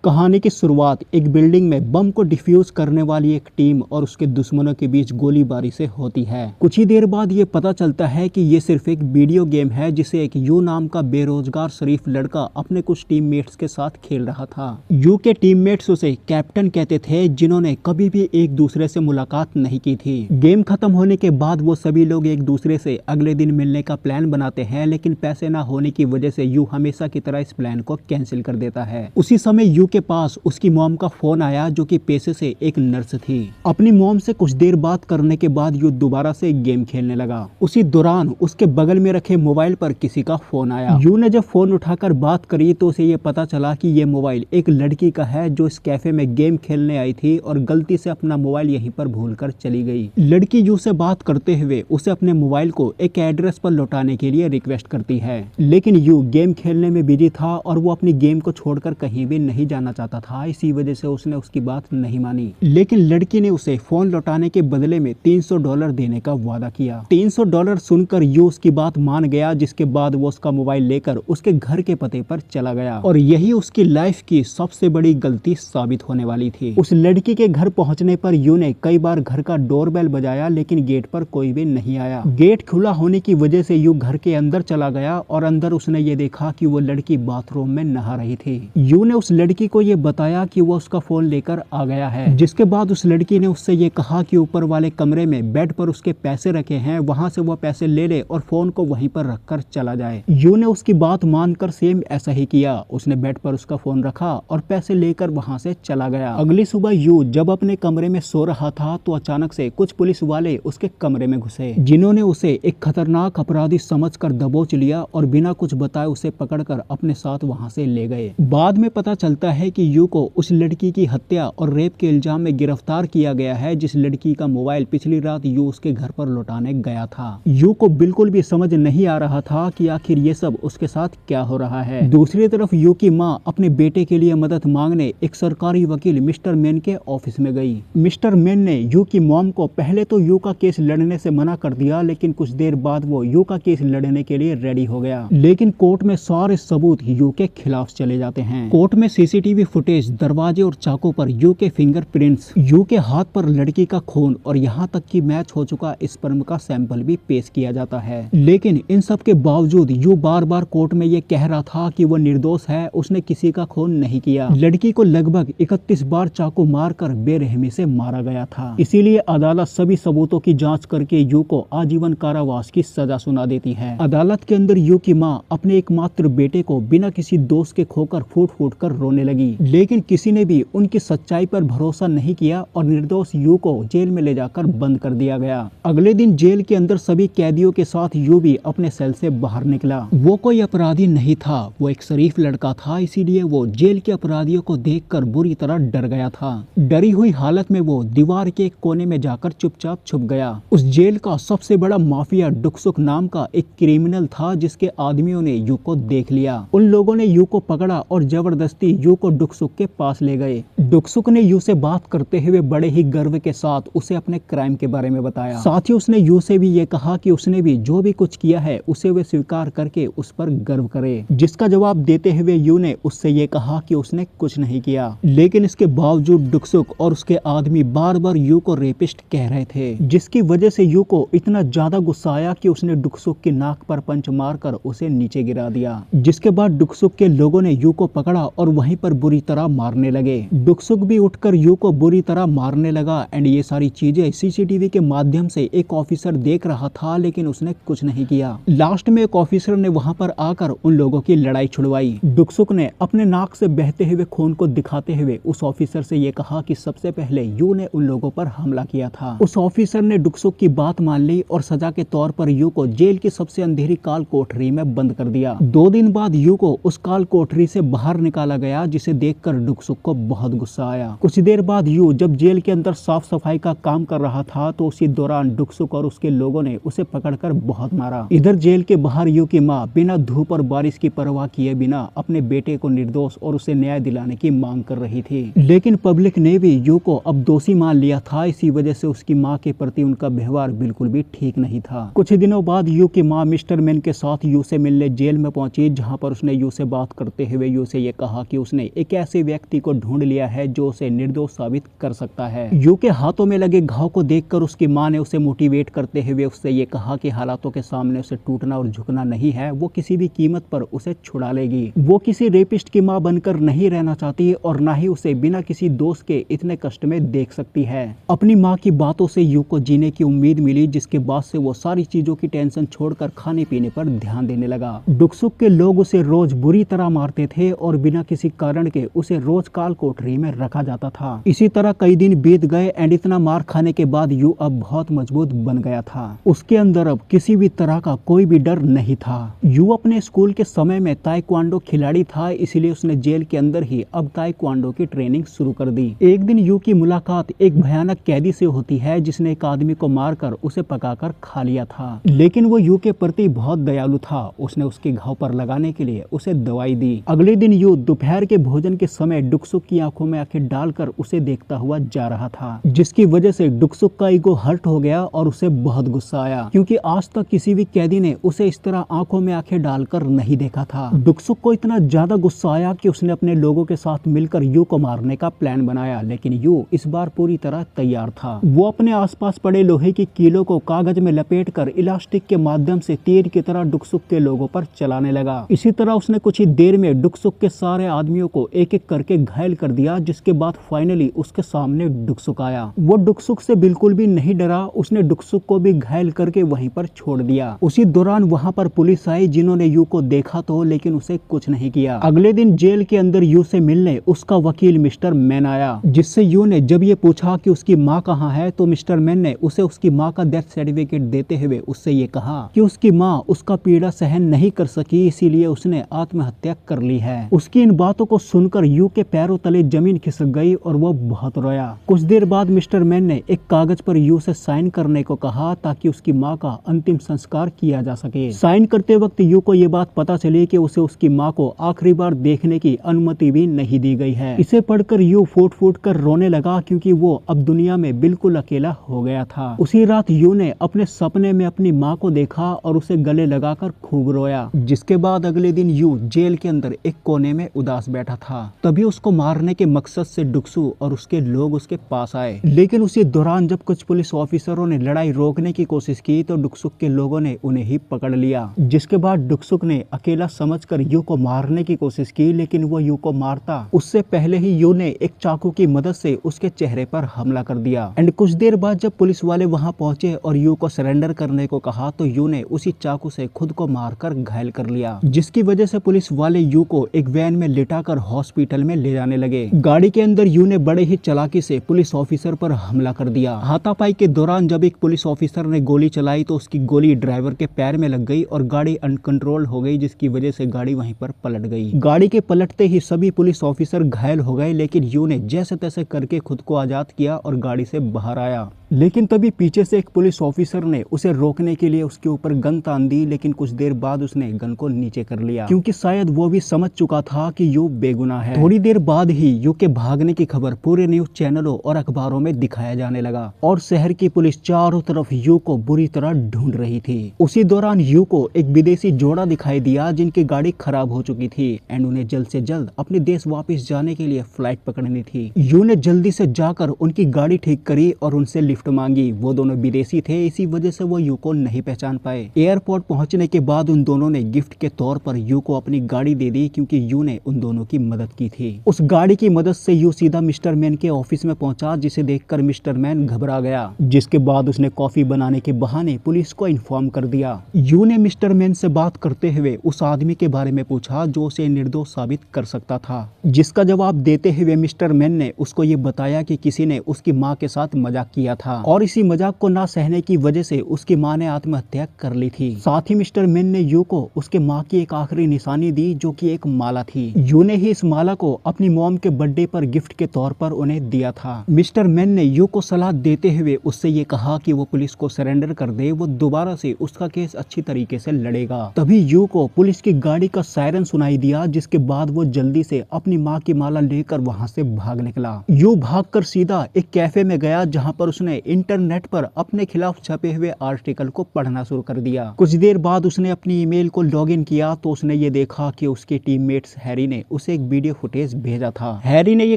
कहानी की शुरुआत एक बिल्डिंग में बम को डिफ्यूज करने वाली एक टीम और उसके दुश्मनों के बीच गोलीबारी से होती है। कुछ ही देर बाद ये पता चलता है कि ये सिर्फ एक वीडियो गेम है जिसे एक यू नाम का बेरोजगार शरीफ लड़का अपने कुछ टीममेट्स के साथ खेल रहा था। यू के टीममेट्स उसे कैप्टन कहते थे, जिन्होंने कभी भी एक दूसरे से मुलाकात नहीं की थी। गेम खत्म होने के बाद वो सभी लोग एक दूसरे से अगले दिन मिलने का प्लान बनाते हैं, लेकिन पैसे ना होने की वजह से यू हमेशा की तरह इस प्लान को कैंसिल कर देता है। उसी समय यू के पास उसकी मॉम का फोन आया, जो कि पेशे से एक नर्स थी। अपनी मॉम से कुछ देर बात करने के बाद यू दोबारा से गेम खेलने लगा। उसी दौरान उसके बगल में रखे मोबाइल पर किसी का फोन आया। यू ने जब फोन उठाकर बात करी तो उसे ये पता चला कि ये मोबाइल एक लड़की का है जो इस कैफे में गेम खेलने आई थी और गलती से अपना मोबाइल यहीं पर भूलकर चली गई। लड़की यू से बात करते हुए उसे अपने मोबाइल को एक एड्रेस पर लौटाने के लिए रिक्वेस्ट करती है, लेकिन यू गेम खेलने में बिजी था और वो अपनी गेम को छोड़कर कहीं भी नहीं जाना चाहता था। इसी वजह से उसने उसकी बात नहीं मानी, लेकिन लड़की ने उसे फोन लौटाने के बदले में $300 देने का वादा किया। $300 सुनकर यू उसकी बात मान गया, जिसके बाद वो उसका मोबाइल लेकर उसके घर के पते पर चला गया और यही उसकी लाइफ की सबसे बड़ी गलती साबित होने वाली थी। उस लड़की के घर पहुंचने पर यू ने कई बार घर का डोरबेल बजाया, लेकिन गेट पर कोई भी नहीं आया। गेट खुला होने की वजह से यू घर के अंदर चला गया और अंदर उसने ये देखा कि वो लड़की बाथरूम में नहा रही थी। यू ने उस लड़की को ये बताया कि वो उसका फोन लेकर आ गया है, जिसके बाद उस लड़की ने उससे ये कहा कि ऊपर वाले कमरे में बेड पर उसके पैसे रखे हैं, वहां से वो पैसे ले ले और फोन को वहीं पर रखकर चला जाए। यू ने उसकी बात मानकर सेम ऐसा ही किया। उसने बेड पर उसका फोन रखा और पैसे लेकर वहां से चला गया। अगली सुबह यू जब अपने कमरे में सो रहा था तो अचानक से कुछ पुलिस वाले उसके कमरे में घुसे, जिन्होंने उसे एक खतरनाक अपराधी समझकर दबोच लिया और बिना कुछ बताए उसे पकड़कर अपने साथ वहां से ले गए। बाद में पता चलता है कि यू को उस लड़की की हत्या और रेप के इल्जाम में गिरफ्तार किया गया है, जिस लड़की का मोबाइल पिछली रात यू उसके घर पर लौटाने गया था। यू को बिल्कुल भी समझ नहीं आ रहा था कि आखिर ये सब उसके साथ क्या हो रहा है। दूसरी तरफ यू की माँ अपने बेटे के लिए मदद मांगने एक सरकारी वकील मिस्टर मैन के ऑफिस में गई। मिस्टर मैन ने यू की मॉम को पहले तो यू का केस लड़ने से मना कर दिया, लेकिन कुछ देर बाद वो यू का केस लड़ने के लिए रेडी हो गया। लेकिन कोर्ट में सारे सबूत यू के खिलाफ चले जाते हैं। कोर्ट में सीसीटीवी फुटेज, दरवाजे और चाकू पर यू के फिंगरप्रिंट्स, यू के हाथ पर लड़की का खून और यहाँ तक कि मैच हो चुका स्पर्म का सैंपल भी पेश किया जाता है। लेकिन इन सब के बावजूद यू बार बार कोर्ट में ये कह रहा था कि वो निर्दोष है, उसने किसी का खून नहीं किया। लड़की को लगभग 31 बार चाकू मारकर बेरहमी से मारा गया था। इसीलिए अदालत सभी सबूतों की जांच करके यू को आजीवन कारावास की सजा सुना देती है। अदालत के अंदर यू की माँ अपने एकमात्र बेटे को बिना किसी दोष के खोकर फूट फूट कर रोने लगी, लेकिन किसी ने भी उनकी सच्चाई पर भरोसा नहीं किया और निर्दोष यू को जेल में ले जाकर बंद कर दिया गया। अगले दिन जेल के अंदर सभी कैदियों के साथ यू भी अपने सेल से बाहर निकला। वो कोई अपराधी नहीं था, वो एक शरीफ लड़का था, इसीलिए वो जेल के अपराधियों को देखकर बुरी तरह डर गया था। डरी हुई हालत में वो दीवार के एक कोने में जाकर चुपचाप छुप गया। उस जेल का सबसे बड़ा माफिया डुकसुक नाम का एक क्रिमिनल था, जिसके आदमियों ने यू को देख लिया। उन लोगों ने यू को पकड़ा और जबरदस्ती यू को डुकसुक के पास ले गए। डुकसुक ने यू से बात करते हुए बड़े ही गर्व के साथ उसे अपने क्राइम के बारे में बताया। साथ ही उसने यू से भी ये कहा कि उसने भी जो भी कुछ किया है उसे वे स्वीकार करके उस पर गर्व करे, जिसका जवाब देते हुए यू ने उससे ये कहा कि उसने कुछ नहीं किया। लेकिन इसके बावजूद डुकसुक और उसके आदमी बार बार यू को रेपिस्ट कह रहे थे, जिसकी वजह से यू को इतना ज्यादा गुस्सा आया कि उसने डुकसुक की नाक पर पंच मारकर उसे नीचे गिरा दिया। जिसके बाद डुकसुक के लोगों ने यू को पकड़ा और वहीं पर बुरी तरह मारने लगे। डुकसुक भी उठकर यू को बुरी तरह मारने लगा एंड ये सारी चीजें सीसीटीवी के माध्यम से एक ऑफिसर देख रहा था, लेकिन उसने कुछ नहीं किया। लास्ट में एक ऑफिसर ने वहां पर आकर उन लोगों की लड़ाई छुड़वाई। डुकसुक ने अपने नाक से बहते हुए खून को दिखाते हुए उस ऑफिसर से ये कहा कि सबसे पहले यू ने उन लोगों पर हमला किया था। उस ऑफिसर ने डुकसुक की बात मान ली और सजा के तौर पर यू को जेल की सबसे अंधेरी काल कोठरी में बंद कर दिया। 2 दिन बाद यू को उस काल कोठरी से बाहर निकाला गया, जिसे देखकर डुकसुक को बहुत गुस्सा आया। कुछ देर बाद यू जब जेल के अंदर साफ सफाई का काम कर रहा था तो उसी दौरान डुकसुक और उसके लोगों ने उसे पकड़कर बहुत मारा। इधर जेल के बाहर यू की माँ बिना धूप और बारिश की परवाह किए बिना अपने बेटे को निर्दोष और उसे न्याय दिलाने की मांग कर रही थी, लेकिन पब्लिक ने भी यू को अब दोषी मान लिया था। इसी वजह से उसकी माँ के प्रति उनका व्यवहार बिल्कुल भी ठीक नहीं था। कुछ दिनों बाद यू की माँ मिस्टर मैन के साथ यू से मिलने जेल में पहुंची, जहां पर उसने यू से बात करते हुए यू से ये कहा कि उसने एक ऐसे व्यक्ति को ढूंढ लिया है जो उसे निर्दोष साबित कर सकता है। यू के हाथों में लगे घाव को देखकर उसकी मां ने उसे मोटिवेट करते हुए उससे ये कहा कि हालातों के सामने उसे टूटना और झुकना नहीं है, वो किसी भी कीमत पर उसे छुड़ा लेगी। वो किसी रेपिस्ट की मां बनकर नहीं रहना चाहती और ना ही उसे बिना किसी दोस्त के इतने कष्ट में देख सकती है। अपनी मां की बातों से यू को जीने की उम्मीद मिली, जिसके बाद से वो सारी चीजों की टेंशन छोड़कर खाने पीने पर ध्यान देने लगा। दुख सुख के लोग उसे रोज बुरी तरह मारते थे और बिना किसी कारण के उसे रोज काल कोठरी में रखा जाता था। इसी तरह कई दिन बीत गए एंड इतना मार खाने के बाद यू अब बहुत मजबूत बन गया था। उसके अंदर अब किसी भी तरह का कोई भी डर नहीं था। यू अपने स्कूल के समय में ताइक्वांडो खिलाड़ी था, इसलिए उसने जेल के अंदर ही अब ताइक्वांडो की ट्रेनिंग शुरू कर दी। एक दिन यू की मुलाकात एक भयानक कैदी से होती है जिसने एक आदमी को मारकर उसे पकाकर खा लिया था, लेकिन वो यू के प्रति बहुत दयालु था। उसने उसके घाव पर लगाने के लिए उसे दवाई दी। अगले दिन यू दोपहर के भोजन के समय डुकसुक की आंखों में आंखें डालकर उसे देखता हुआ जा रहा था, जिसकी वजह से डुकसुक का ईगो हर्ट हो गया और उसे बहुत गुस्सा आया, क्योंकि आज तक किसी भी कैदी ने उसे इस तरह आंखों में आंखें डालकर नहीं देखा था। डुकसुक को इतना ज्यादा गुस्सा आया कि उसने अपने लोगों के साथ मिलकर यू को मारने का प्लान बनाया, लेकिन यू इस बार पूरी तरह तैयार था। वो अपने आसपास पड़े लोहे की कीलों को कागज में लपेटकर इलास्टिक के माध्यम से तीर की तरह डुकसुक के लोगों पर चलाने लगा। इसी तरह उसने कुछ ही देर में डुकसुक के सारे आदमियों को एक एक करके घायल कर दिया, जिसके बाद फाइनली उसके सामने डुकसुक आया। वो डुकसुक से बिल्कुल भी नहीं डरा, उसने डुकसुक को भी घायल करके वहीं पर छोड़ दिया। उसी दौरान वहां पर पुलिस आई, जिन्होंने यू को देखा तो लेकिन उसे कुछ नहीं किया। अगले दिन जेल के अंदर यू से मिलने उसका वकील मिस्टर मैन आया, जिससे यू ने जब ये पूछा कि उसकी माँ कहाँ है तो मिस्टर मैन ने उसे उसकी माँ का डेथ सर्टिफिकेट देते हुए उससे ये कहा कि उसकी माँ उसका पीड़ा सहन नहीं कर सकी, इसीलिए उसने आत्महत्या कर ली है। उसकी इन बातों को सुनकर यू के पैरों तले जमीन खिसक गई और वो बहुत रोया। कुछ देर बाद मिस्टर मैन ने एक कागज पर यू से साइन करने को कहा ताकि उसकी माँ का अंतिम संस्कार किया जा सके। साइन करते वक्त यू को ये बात पता चली कि उसे उसकी माँ को आखिरी बार देखने की अनुमति भी नहीं दी गई है। इसे पढ़कर यू फूट फूट कर रोने लगा, क्योंकि वो अब दुनिया में बिल्कुल अकेला हो गया था। उसी रात यू ने अपने सपने में अपनी माँ को देखा और उसे गले लगाकर खूब रोया। जिसके बाद अगले दिन यू जेल के अंदर एक कोने में उदास बैठा था। तभी उसको मारने के मकसद से डुकसु और उसके लोग उसके पास आए, लेकिन उसी दौरान जब कुछ पुलिस ऑफिसरों ने लड़ाई रोकने की कोशिश की तो डुकसुक के लोगों ने उन्हें ही पकड़ लिया। जिसके बाद डुकसुक ने अकेला समझकर यू को मारने की कोशिश की, लेकिन वो यू को मारता उससे पहले ही यू ने एक चाकू की मदद से उसके चेहरे पर हमला कर दिया। एंड कुछ देर बाद जब पुलिस वाले वहां पहुंचे और यू को सरेंडर करने को कहा तो यू ने उसी चाकू से खुद को मारकर घायल कर लिया, जिसकी वजह से पुलिस वाले यू को एक वैन में लिटाकर हॉस्पिटल में ले जाने लगे। गाड़ी के अंदर यू ने बड़े ही चालाकी से पुलिस ऑफिसर पर हमला कर दिया। हाथापाई के दौरान जब एक पुलिस ऑफिसर ने गोली चलाई तो उसकी गोली ड्राइवर के पैर में लग गई और गाड़ी अनकंट्रोल हो गई, जिसकी वजह से गाड़ी वहीं पर पलट गई। गाड़ी के पलटते ही सभी पुलिस ऑफिसर घायल हो गए, लेकिन यू ने जैसे तैसे करके खुद को आजाद किया और गाड़ी से बाहर आया। लेकिन तभी पीछे से एक पुलिस ऑफिसर ने उसे रोकने के लिए उसके ऊपर गन तान दी, लेकिन कुछ देर बाद उसने गन को नीचे कर लिया, क्योंकि शायद वो भी समझ चुका था कि यू बेगुनाह है। थोड़ी देर बाद ही यू के भागने की खबर पूरे न्यूज चैनलों और अखबारों में दिखाया जाने लगा और शहर की पुलिस चारों तरफ यू को बुरी तरह ढूंढ रही थी। उसी दौरान यू को एक विदेशी जोड़ा दिखाई दिया जिनकी गाड़ी खराब हो चुकी थी एंड उन्हें जल्द से जल्द अपने देश वापस जाने के लिए फ्लाइट पकड़नी थी। यू ने जल्दी से जाकर उनकी गाड़ी ठीक करी और उनसे लिफ्ट मांगी। वो दोनों विदेशी थे, इसी वजह से वो यू को नहीं पहचान पाए। एयरपोर्ट पहुंचने के बाद उन दोनों ने गिफ्ट के तौर पर यू को अपनी गाड़ी दे दी, क्योंकि यू ने उन दोनों की मदद की थी। उस गाड़ी की मदद से यू सीधा मिस्टर मैन के ऑफिस में पहुंचा, जिसे देखकर मिस्टर मैन घबरा गया। जिसके बाद उसने कॉफी बनाने के बहाने पुलिस को इन्फॉर्म कर दिया। यू ने मिस्टर मैन से बात करते हुए उस आदमी के बारे में पूछा जो उसे निर्दोष साबित कर सकता था, जिसका जवाब देते हुए मिस्टर मैन ने उसको ये बताया कि किसी ने उसकी माँ के साथ मजाक किया था और इसी मजाक को ना सहने की वजह से उसकी माँ ने आत्महत्या कर ली थी। साथ ही मिस्टर मैन ने यू को उसके माँ की एक आखिरी निशानी दी, जो कि एक माला थी। यू ने ही इस माला को अपनी मॉम के बर्थडे पर गिफ्ट के तौर पर उन्हें दिया था। मिस्टर मैन ने यू को सलाह देते हुए उससे ये कहा कि वो पुलिस को सरेंडर कर दे, वो दोबारा से उसका केस अच्छी तरीके से लड़ेगा। तभी यू को पुलिस की गाड़ी का सायरन सुनाई दिया, जिसके बाद वो जल्दी से अपनी माँ की माला लेकर वहाँ से भाग निकला। यू भागकर सीधा एक कैफे में गया, जहाँ पर उसने उसने इंटरनेट पर अपने खिलाफ छपे हुए आर्टिकल को पढ़ना शुरू कर दिया। कुछ देर बाद उसने अपनी ईमेल को लॉगिन किया तो उसने ये देखा कि उसके टीममेट्स हैरी ने उसे एक वीडियो फुटेज भेजा था। हैरी ने ये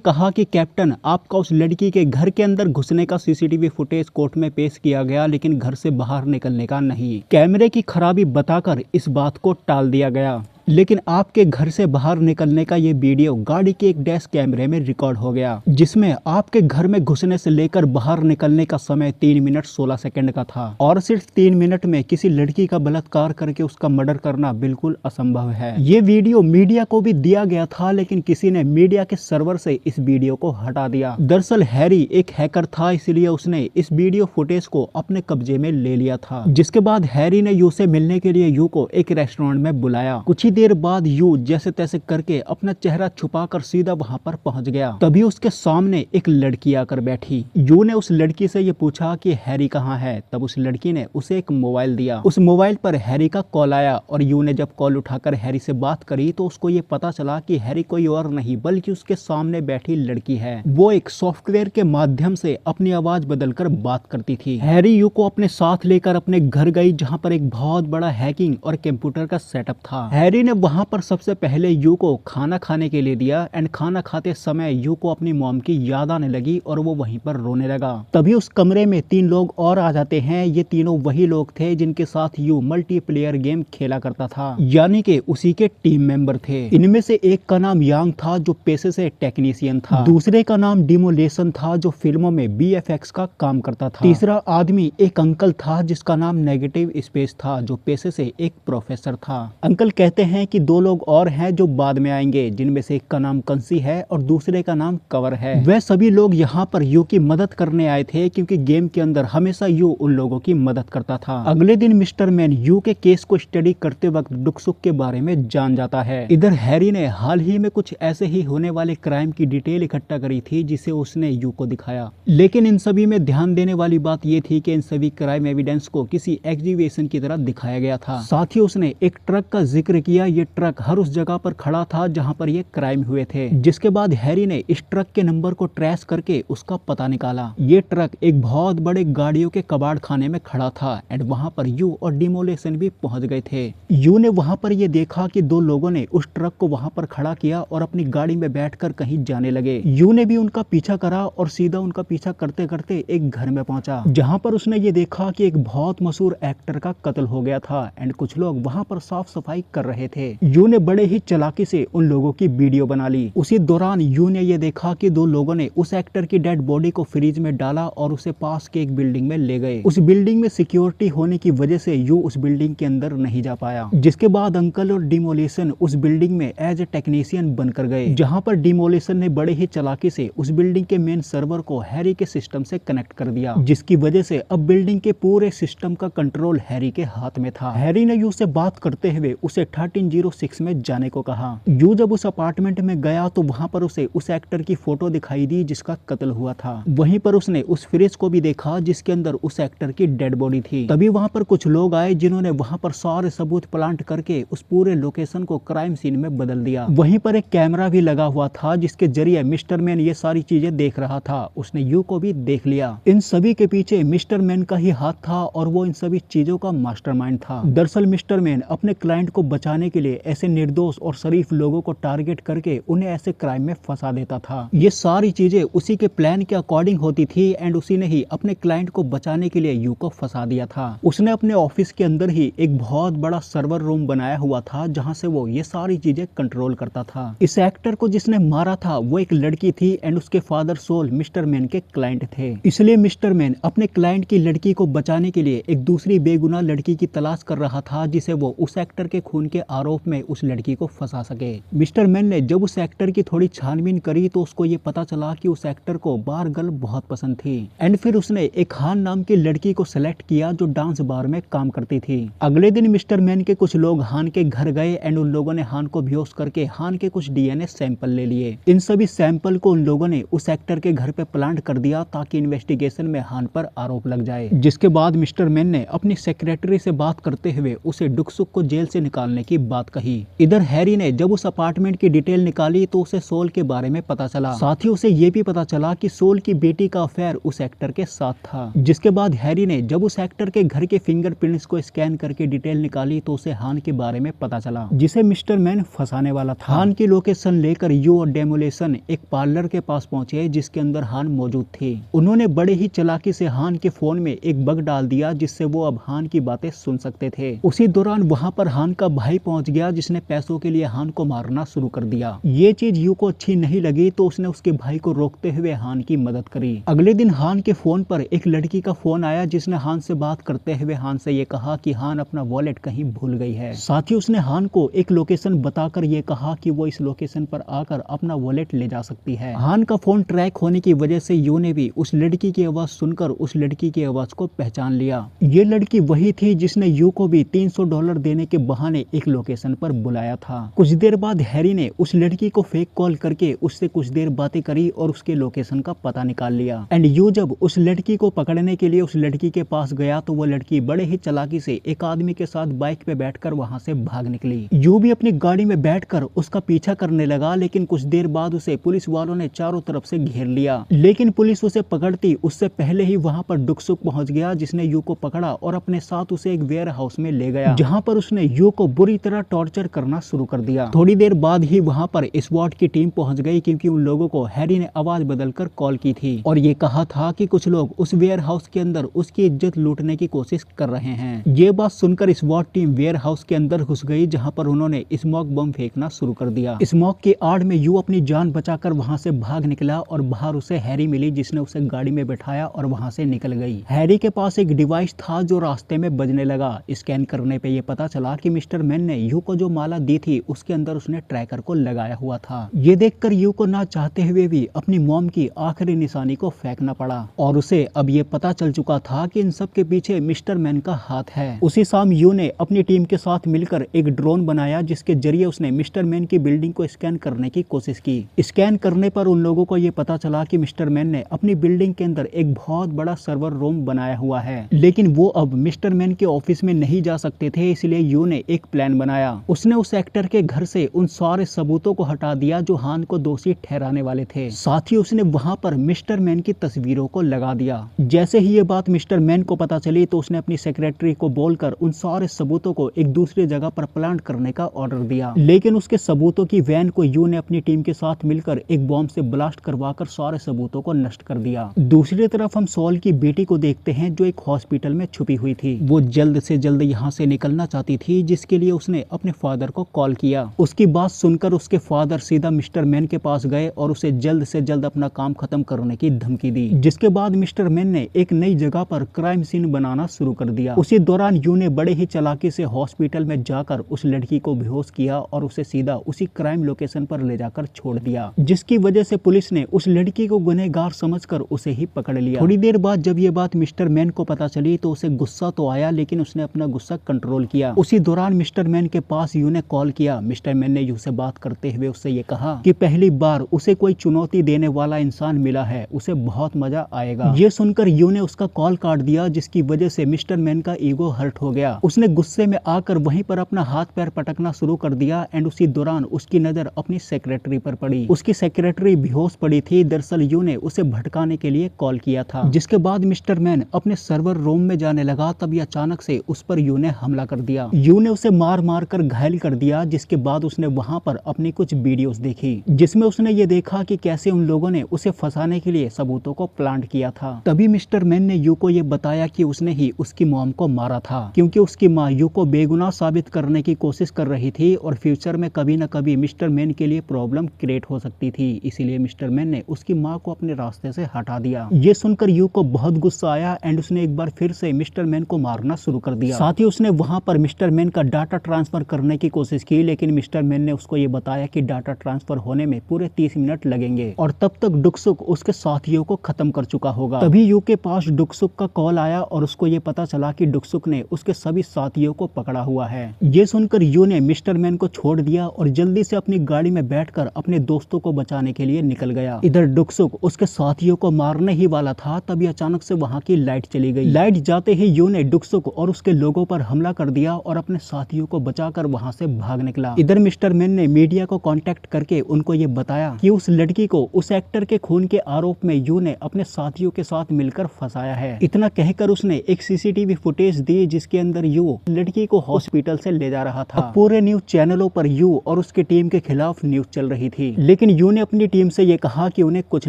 कहा कि कैप्टन, आपका उस लड़की के घर के अंदर घुसने का सीसीटीवी फुटेज कोर्ट में पेश किया गया, लेकिन घर से बाहर निकलने का नहीं। कैमरे की खराबी बताकर इस बात को टाल दिया गया, लेकिन आपके घर से बाहर निकलने का ये वीडियो गाड़ी के एक डैश कैमरे में रिकॉर्ड हो गया, जिसमें आपके घर में घुसने से लेकर बाहर निकलने का समय 3 मिनट 16 सेकंड का था। और सिर्फ 3 मिनट में किसी लड़की का बलात्कार करके उसका मर्डर करना बिल्कुल असंभव है। ये वीडियो मीडिया को भी दिया गया था, लेकिन किसी ने मीडिया के सर्वर से इस वीडियो को हटा दिया। दरअसल हैरी एक हैकर था, इसलिए उसने इस वीडियो फुटेज को अपने कब्जे में ले लिया था। जिसके बाद हैरी ने यू से मिलने के लिए यू को एक रेस्टोरेंट में बुलाया। कुछ ही देर बाद यू जैसे तैसे करके अपना चेहरा छुपाकर सीधा वहां पर पहुंच गया। तभी उसके सामने एक लड़की आकर बैठी। यू ने उस लड़की से ये पूछा कि हैरी कहाँ है। तब उस लड़की ने उसे एक मोबाइल दिया। उस मोबाइल पर हैरी का कॉल आया और यू ने जब कॉल उठाकर हैरी से बात करी तो उसको ये पता चला कि हैरी कोई और नहीं बल्कि उसके सामने बैठी लड़की है। वो एक सॉफ्टवेयर के माध्यम से अपनी आवाज बदलकर बात करती थी। हैरी यू को अपने साथ लेकर अपने घर गई, जहाँ पर एक बहुत बड़ा हैकिंग और कंप्यूटर का सेटअप था। हैरी ने वहां पर सबसे पहले यू को खाना खाने के लिए दिया एंड खाना खाते समय यू को अपनी मॉम की याद आने लगी और वो वहीं पर रोने लगा। तभी उस कमरे में 3 लोग और आ जाते हैं। ये तीनों वही लोग थे जिनके साथ यू मल्टीप्लेयर गेम खेला करता था, यानी कि उसी के टीम मेंबर थे। इनमें से एक का नाम यांग था जो पेशे से टेक्नीशियन था, दूसरे का नाम डिमोलेशन था जो फिल्मों में BFX का काम करता था, तीसरा आदमी एक अंकल था जिसका नाम नेगेटिव स्पेस था जो पेशे से एक प्रोफेसर था। अंकल कहते हैं कि 2 लोग और हैं जो बाद में आएंगे, जिनमें से एक का नाम कंसी है और दूसरे का नाम कवर है। वह सभी लोग यहाँ पर यू की मदद करने आए थे क्योंकि गेम के अंदर हमेशा यू उन लोगों की मदद करता था। अगले दिन मिस्टर मैन यू के केस को स्टडी करते वक्त दुख सुख के बारे में जान जाता है। इधर हैरी ने हाल ही में कुछ ऐसे ही होने वाले क्राइम की डिटेल इकट्ठा करी थी जिसे उसने यू को दिखाया, लेकिन इन सभी में ध्यान देने वाली बात ये थी कि इन सभी क्राइम एविडेंस को किसी एग्जीबिशन की तरह दिखाया गया था। साथ ही उसने एक ट्रक का जिक्र किया। ये ट्रक हर उस जगह पर खड़ा था जहां पर ये क्राइम हुए थे। जिसके बाद हैरी ने इस ट्रक के नंबर को ट्रेस करके उसका पता निकाला। ये ट्रक एक बहुत बड़े गाड़ियों के कबाड़ खाने में खड़ा था एंड वहां पर यू और डिमोलेशन भी पहुंच गए थे। यू ने वहां पर ये देखा कि 2 लोगों ने उस ट्रक को वहां पर खड़ा किया और अपनी गाड़ी में बैठकर कहीं जाने लगे। यू ने भी उनका पीछा करा और सीधा उनका पीछा करते करते एक घर में पहुंचा, जहां पर उसने ये देखा कि एक बहुत मशहूर एक्टर का कत्ल हो गया था एंड कुछ लोग वहां पर साफ सफाई कर रहे थे। यू ने बड़े ही चालाकी से उन लोगों की वीडियो बना ली। उसी दौरान यू ने ये देखा कि 2 लोगों ने उस एक्टर की डेड बॉडी को फ्रिज में डाला और उसे पास के एक बिल्डिंग में ले गए। उस बिल्डिंग में सिक्योरिटी होने की वजह से यू उस बिल्डिंग के अंदर नहीं जा पाया। जिसके बाद अंकल और डिमोलेशन उस बिल्डिंग में एज ए टेक्नीशियन बनकर गए, जहां पर डिमोलेशन ने बड़े ही चालाकी से उस बिल्डिंग के मेन सर्वर को हैरी के सिस्टम से कनेक्ट कर दिया, जिसकी वजह से अब बिल्डिंग के पूरे सिस्टम का कंट्रोल हैरी के हाथ में था। हैरी ने यू से बात करते हुए उसे 1306 में जाने को कहा। यू जब उस अपार्टमेंट में गया तो वहां पर उसे उस एक्टर की फोटो दिखाई दी जिसका कत्ल हुआ था। वहीं पर उसने उस फ्रिज को भी देखा जिसके अंदर उस एक्टर की डेड बॉडी थी। तभी वहां पर कुछ लोग आए जिन्होंने वहां पर सारे सबूत प्लांट करके उस पूरे लोकेशन को क्राइम सीन में बदल दिया। वहीं पर एक कैमरा भी लगा हुआ था जिसके जरिए मिस्टर मैन ये सारी चीजें देख रहा था। उसने यू को भी देख लिया। इन सभी के पीछे मिस्टर मैन का ही हाथ था और वो इन सभी चीजों का मास्टरमाइंड था। दरअसल मिस्टर मैन अपने क्लाइंट को बचाने के लिए ऐसे निर्दोष और शरीफ लोगों को टारगेट करके उन्हें ऐसे क्राइम में फंसा देता था। ये सारी चीजें उसी के प्लान के अकॉर्डिंग होती थी एंड उसी ने ही अपने क्लाइंट को बचाने के लिए यू को फंसा दिया था। उसने अपने ऑफिस के अंदर ही एक बहुत बड़ा सर्वर रूम बनाया हुआ था जहां से वो ये सारी चीजें कंट्रोल करता था। इस एक्टर को जिसने मारा था वो एक लड़की थी एंड उसके फादर सोल मिस्टर मैन के क्लाइंट थे। इसलिए मिस्टर मैन अपने क्लाइंट की लड़की को बचाने के लिए एक दूसरी बेगुनाह लड़की की तलाश कर रहा था जिसे वो उस एक्टर के खून के आरोप में उस लड़की को फंसा सके। मिस्टर मैन ने जब उस एक्टर की थोड़ी छानबीन करी तो उसको ये पता चला कि उस एक्टर को बार गर्ल बहुत पसंद थी एंड फिर उसने एक हान नाम की लड़की को सेलेक्ट किया जो डांस बार में काम करती थी। अगले दिन मिस्टर मैन के कुछ लोग हान के घर गए एंड उन लोगों ने हान को बेहोश करके हान के कुछ DNA सैंपल ले लिए। इन सभी सैंपल को उन लोगों ने उस एक्टर के घर पे प्लांट कर दिया ताकि इन्वेस्टिगेशन में हान पर आरोप लग जाए। जिसके बाद मिस्टर मैन ने अपनी सेक्रेटरी से बात करते हुए उसे दुख सुख को जेल से निकालने की बात कही। इधर हैरी ने जब उस अपार्टमेंट की डिटेल निकाली तो उसे सोल के बारे में पता चला। साथ ही उसे ये भी पता चला कि सोल की बेटी का अफेयर उस एक्टर के साथ था। जिसके बाद हैरी ने जब उस एक्टर के घर के फिंगरप्रिंट्स को स्कैन करके डिटेल निकाली तो उसे हान के बारे में पता चला, जिसे मिस्टर मैन फंसाने वाला था। हान की लोकेशन लेकर यू और डेमोलेशन एक पार्लर के पास पहुंचे जिसके अंदर हान मौजूद थी। उन्होंने बड़े ही चालाकी से हान के फोन में एक बग डाल दिया जिससे वो अब हान की बातें सुन सकते थे। उसी दौरान वहां पर हान का भाई पहुंच गया जिसने पैसों के लिए हान को मारना शुरू कर दिया। ये चीज यू को अच्छी नहीं लगी तो उसने उसके भाई को रोकते हुए हान की मदद करी। अगले दिन हान के फोन पर एक लड़की का फोन आया जिसने हान से बात करते हुए हान से ये कहा कि हान अपना वॉलेट कहीं भूल गई है। साथ ही उसने हान को एक लोकेशन बताकर ये कहा कि वो इस लोकेशन पर आकर अपना वॉलेट ले जा सकती है। हान का फोन ट्रैक होने की वजह से यू ने भी उस लड़की की आवाज सुनकर उस लड़की की आवाज को पहचान लिया। ये लड़की वही थी जिसने यू को भी $300 देने के बहाने एक लोकेशन पर बुलाया था। कुछ देर बाद हैरी ने उस लड़की को फेक कॉल करके उससे कुछ देर बातें करी और उसके लोकेशन का पता निकाल लिया। एंड यू जब उस लड़की को पकड़ने के लिए उस लड़की के पास गया तो वो लड़की बड़े ही चालाकी से एक आदमी के साथ बाइक पे बैठकर वहां से भाग निकली। यू भी अपनी गाड़ी में बैठकर उसका पीछा करने लगा, लेकिन कुछ देर बाद उसे पुलिस वालों ने चारों तरफ से घेर लिया। लेकिन पुलिस उसे पकड़ती उससे पहले ही वहां पर डुकसुक पहुंच गया जिसने यू को पकड़ा और अपने साथ उसे एक वेयर हाउस में ले गया, जहां पर उसने यू को बुरी तरह टॉर्चर करना शुरू कर दिया। थोड़ी देर बाद ही वहां पर SWAT की टीम पहुंच गई क्योंकि उन लोगों को हैरी ने आवाज बदलकर कॉल की थी और ये कहा था कि कुछ लोग उस वेयर हाउस के अंदर उसकी इज्जत लूटने की कोशिश कर रहे हैं। ये बात सुनकर SWAT टीम वेयर हाउस के अंदर घुस गई जहां पर उन्होंने स्मोक बम फेंकना शुरू कर दिया। स्मोक की आड़ में यू अपनी जान बचाकर वहां से भाग निकला और बाहर उसे हैरी मिली जिसने उसे गाड़ी में बैठाया और वहां से निकल गई। हैरी के पास एक डिवाइस था जो रास्ते में बजने लगा। स्कैन करने पे ये पता चला कि मिस्टर मैन ने यू को जो माला दी थी उसके अंदर उसने ट्रैकर को लगाया हुआ था। ये देखकर यू को ना चाहते हुए भी अपनी मॉम की आखिरी निशानी को फेंकना पड़ा और उसे अब ये पता चल चुका था कि इन सब के पीछे मिस्टर मैन का हाथ है। उसी शाम यू ने अपनी टीम के साथ मिलकर एक ड्रोन बनाया जिसके जरिए उसने मिस्टर मैन की बिल्डिंग को स्कैन करने की कोशिश की। स्कैन करने पर उन लोगों को ये पता चला कि मिस्टर मैन ने अपनी बिल्डिंग के अंदर एक बहुत बड़ा सर्वर रूम बनाया हुआ है, लेकिन वो अब मिस्टर मैन के ऑफिस में नहीं जा सकते थे, इसलिए यू ने एक प्लान बनाया। उसने उस एक्टर के घर से उन सारे सबूतों को हटा दिया जो हान को दोषी ठहराने वाले थे। साथ ही उसने वहां पर मिस्टर मैन की तस्वीरों को लगा दिया। जैसे ही ये बात मिस्टर मैन को पता चली तो उसने अपनी सेक्रेटरी को बोलकर उन सारे सबूतों को एक दूसरी जगह पर प्लांट करने का ऑर्डर दिया, लेकिन उसके सबूतों की वैन को यू ने अपनी टीम के साथ मिलकर एक बॉम्ब से ब्लास्ट करवाकर सारे सबूतों को नष्ट कर दिया। दूसरी तरफ हम सॉल की बेटी को देखते हैं जो एक हॉस्पिटल में छुपी हुई थी। वो जल्द से जल्द यहाँ से निकलना चाहती थी जिसके लिए उसने अपने फादर को कॉल किया। उसकी बात सुनकर उसके फादर सीधा मिस्टर मैन के पास गए और उसे जल्द से जल्द अपना काम खत्म करने की धमकी दी, जिसके बाद मिस्टर मैन ने एक नई जगह पर क्राइम सीन बनाना शुरू कर दिया। उसी दौरान यू ने बड़े ही चालाकी से हॉस्पिटल में जाकर उस लड़की को बेहोश किया और उसे सीधा उसी क्राइम लोकेशन पर ले जाकर छोड़ दिया, जिसकी वजह से पुलिस ने उस लड़की को गुनहगार समझकर उसे ही पकड़ लिया। थोड़ी देर बाद जब ये बात मिस्टर मैन को पता चली तो उसे गुस्सा तो आया, लेकिन उसने अपना गुस्सा कंट्रोल किया। उसी दौरान मिस्टर मैन के पास यू ने कॉल किया। मिस्टर मैन ने यू से बात करते हुए उससे ये कहा कि पहली बार उसे कोई चुनौती देने वाला इंसान मिला है, उसे बहुत मजा आएगा। ये सुनकर यू ने उसका कॉल काट दिया, जिसकी वजह से मिस्टर मैन का ईगो हर्ट हो गया। उसने गुस्से में आकर वहीं पर अपना हाथ पैर पटकना शुरू कर दिया एंड उसी दौरान उसकी नजर अपनी सेक्रेटरी पर पड़ी। उसकी सेक्रेटरी बेहोश पड़ी थी। दरअसल यू ने उसे भटकाने के लिए कॉल किया था। जिसके बाद मिस्टर मैन अपने सर्वर रूम में जाने लगा, तभी अचानक से उस पर यू ने हमला कर दिया। यू ने उसे मार मार कर घायल कर दिया, जिसके बाद उसने वहां पर अपनी कुछ वीडियोस देखी जिसमें उसने ये देखा कि कैसे उन लोगों ने उसे फंसाने के लिए सबूतों को प्लांट किया था। तभी मिस्टर मैन ने यू को ये बताया कि उसने ही उसकी मॉम को मारा था, क्योंकि उसकी माँ यू को बेगुनाह साबित करने की कोशिश कर रही थी और फ्यूचर में कभी न कभी मिस्टर मैन के लिए प्रॉब्लम क्रिएट हो सकती थी। इसीलिए मिस्टर मैन ने उसकी माँ को अपने रास्ते से हटा दिया। ये सुनकर यू को बहुत गुस्सा आया एंड उसने एक बार फिर से मिस्टर मैन को मारना शुरू कर दिया। साथ ही उसने वहां पर मिस्टर मैन का डाटा ट्रांसफर करने की कोशिश की, लेकिन मिस्टर मैन ने उसको ये बताया कि डाटा ट्रांसफर होने में पूरे 30 मिनट लगेंगे और तब तक डुकसुक उसके साथियों को खत्म कर चुका होगा। तभी यू के पास डुकसुक का कॉल आया और उसको ये पता चला कि डुकसुक ने उसके सभी साथियों को पकड़ा हुआ है। ये सुनकर यू ने मिस्टर मैन को छोड़ दिया और जल्दी से अपनी गाड़ी में बैठकर अपने दोस्तों को बचाने के लिए निकल गया। इधर डुकसुक उसके साथियों को मारने ही वाला था, तभी अचानक से वहां की लाइट चली गई। लाइट जाते ही यू ने डुकसुक और उसके लोगों पर हमला कर दिया और अपने साथियों को बचाकर वहां से भाग निकला। इधर मिस्टर मैन ने मीडिया को कांटेक्ट करके उनको ये बताया कि उस लड़की को उस एक्टर के खून के आरोप में यू ने अपने साथियों के साथ मिलकर फंसाया है। इतना कहकर उसने एक सीसीटीवी फुटेज दी जिसके अंदर यू लड़की को हॉस्पिटल से ले जा रहा था। पूरे न्यूज चैनलों पर यू और उसकी टीम के खिलाफ न्यूज चल रही थी, लेकिन यू ने अपनी टीम से ये कहा कि उन्हें कुछ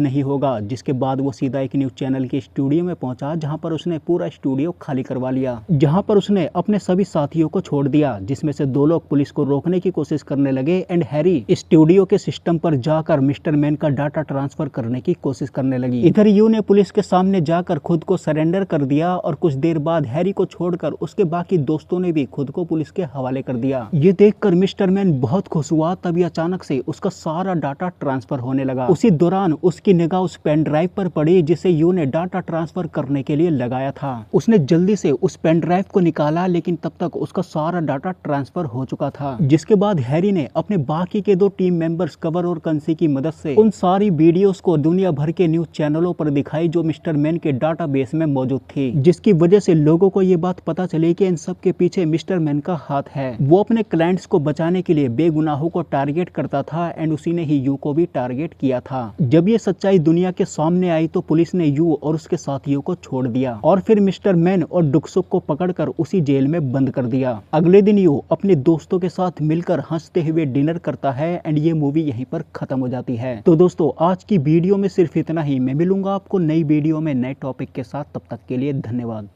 नहीं होगा, जिसके बाद वो सीधा एक न्यूज चैनल के स्टूडियो में पहुंचा, जहां पर उसने पूरा स्टूडियो खाली करवा लिया, जहां पर उसने अपने सभी साथियों को छोड़ दिया, जिसमें से 2 लोग पुलिस को रोकने की कोशिश करने लगे एंड हैरी स्टूडियो के सिस्टम पर जाकर मिस्टर मैन का डाटा ट्रांसफर करने की कोशिश करने लगी। इधर यू ने पुलिस के सामने जाकर खुद को सरेंडर कर दिया और कुछ देर बाद हैरी को छोड़कर उसके बाकी दोस्तों ने भी खुद को पुलिस के हवाले कर दिया। ये देखकर मिस्टर मैन बहुत खुश हुआ, तभी अचानक से उसका सारा डाटा ट्रांसफर होने लगा। उसी दौरान उसकी निगाह उस पेन ड्राइव पर पड़ी जिसे यू ने डाटा ट्रांसफर करने के लिए लगाया था। उसने जल्दी से उस पेन ड्राइव को निकाला, लेकिन तब तक उसका सारा डाटा ट्रांसफर हो चुका था। जिसके बाद हैरी ने अपने बाकी के 2 टीम मेंबर्स कवर और कंसी की मदद से उन सारी वीडियोस को दुनिया भर के न्यूज चैनलों पर दिखाई जो मिस्टर मैन के डाटाबेस में मौजूद थी, जिसकी वजह से लोगों को ये बात पता चली कि इन सब के पीछे मिस्टर मैन का हाथ है। वो अपने क्लाइंट्स को बचाने के लिए बेगुनाहों को टारगेट करता था एंड उसी ने ही यू को भी टारगेट किया था। जब ये सच्चाई दुनिया के सामने आई तो पुलिस ने यू और उसके साथियों को छोड़ दिया और फिर मिस्टर मैन और डुकसुक को पकड़कर उसी जेल में बंद कर दिया। अगले दिन यू अपने दोस्तों के साथ मिलकर हंसते हुए डिनर करता है एंड ये मूवी यहीं पर खत्म हो जाती है। तो दोस्तों आज की वीडियो में सिर्फ इतना ही। मैं मिलूंगा आपको नई वीडियो में नए टॉपिक के साथ, तब तक के लिए धन्यवाद।